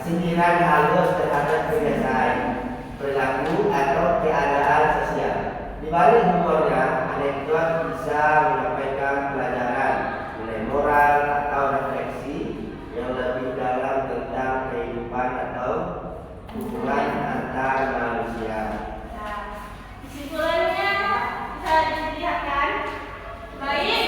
Sindiran halus terhadap kebiasaan, perilaku atau keadaan sosial. Di balik humornya, anekdot bisa menyampaikan pelajaran, nilai moral atau refleksi yang lebih dalam tentang kehidupan atau hubungan antar manusia. Nah, kesimpulannya bisa dilihatkan baik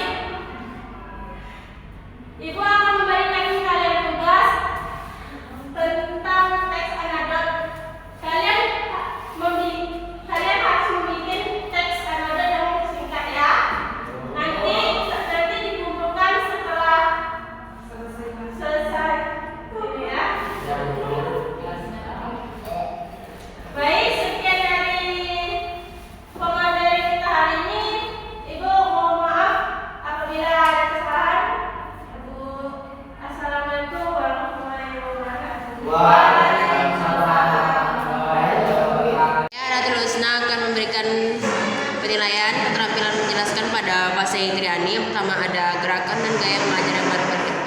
gaya mengajar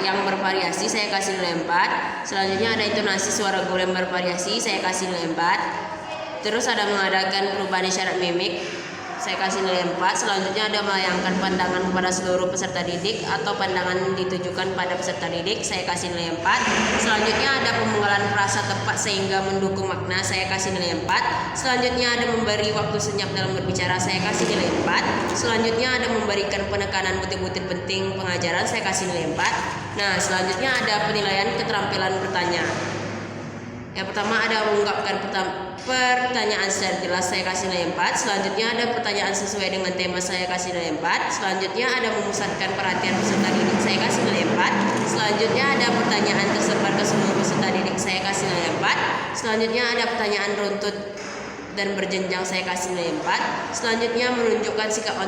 yang bervariasi, saya kasih nilai 4. Selanjutnya ada intonasi suara guru yang bervariasi, saya kasih nilai 4. Terus ada mengadakan perubahan isyarat mimik, saya kasih nilai 4. Selanjutnya ada melayangkan pandangan kepada seluruh peserta didik atau pandangan ditujukan pada peserta didik, saya kasih nilai 4. Selanjutnya ada pemenggalan frasa tepat sehingga mendukung makna, saya kasih nilai 4. Selanjutnya ada memberi waktu senyap dalam berbicara, saya kasih nilai 4. Selanjutnya ada memberikan penekanan butir-butir penting pengajaran, saya kasih nilai 4. Nah, selanjutnya ada penilaian keterampilan bertanya. Yang pertama ada mengungkapkan pertanyaan secara jelas, saya kasih nilai 4. Selanjutnya ada pertanyaan sesuai dengan tema, saya kasih nilai 4. Selanjutnya ada memusatkan perhatian peserta didik, saya kasih nilai 4. Selanjutnya ada pertanyaan tersebar ke seluruh peserta didik, saya kasih nilai 4. Selanjutnya ada pertanyaan runtut dan berjenjang, saya kasih nilai 4. Selanjutnya menunjukkan sikap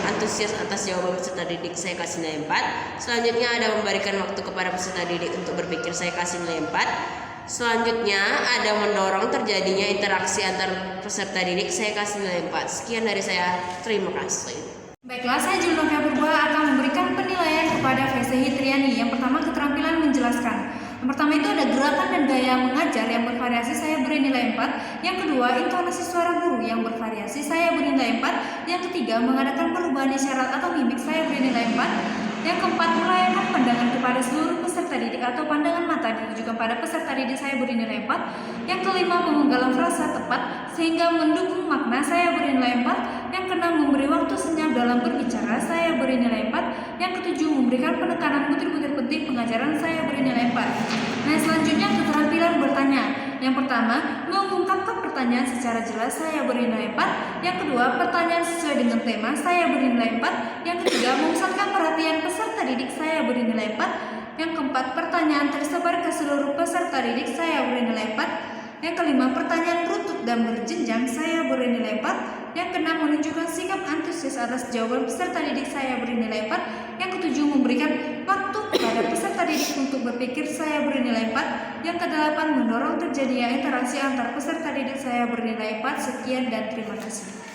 antusias atas jawaban peserta didik, saya kasih nilai 4. Selanjutnya ada memberikan waktu kepada peserta didik untuk berpikir, saya kasih nilai 4. Selanjutnya ada mendorong terjadinya interaksi antar peserta didik, saya kasih nilai 4. Sekian dari saya, terima kasih. Baiklah, saya Julnovia Purba akan memberikan penilaian kepada VC Hitriani. Yang pertama, keterampilan menjelaskan. Yang pertama itu ada gerakan dan gaya mengajar yang bervariasi, saya beri nilai 4. Yang kedua, intonasi suara guru yang bervariasi, saya beri nilai 4. Yang ketiga, mengadakan perubahan isyarat atau mimik, saya beri nilai 4. Yang keempat, melayangkan pandangan kepada seluruh peserta didik atau pandangan mata ditujukan pada peserta didik, saya beri nilai 4. Yang kelima, pemenggalan frasa tepat sehingga mendukung makna, saya beri nilai 4. Yang keenam, memberi waktu senyap dalam berbicara, saya beri nilai 4. Yang ketujuh, memberikan penekanan butir-butir penting pengajaran, saya beri nilai 4. Nah, selanjutnya keterampilan bertanya. Yang pertama, mengungkapkan pertanyaan secara jelas, saya beri nilai 4. Yang kedua, pertanyaan sesuai dengan tema, saya beri nilai 4. Yang ketiga, memusatkan perhatian peserta didik, saya beri nilai 4. Yang keempat, pertanyaan tersebar ke seluruh peserta didik, saya beri nilai 4. Yang kelima, pertanyaan runtut dan berjenjang, saya beri nilai 4. Yang keenam, menunjukkan sikap antusias atas jawaban peserta didik, saya beri nilai 4. Yang ketujuh, memberikan waktu kepada peserta didik untuk berpikir, saya beri nilai 4. Yang kedelapan, mendorong terjadinya interaksi antar peserta didik, saya beri nilai 4. Sekian dan terima kasih.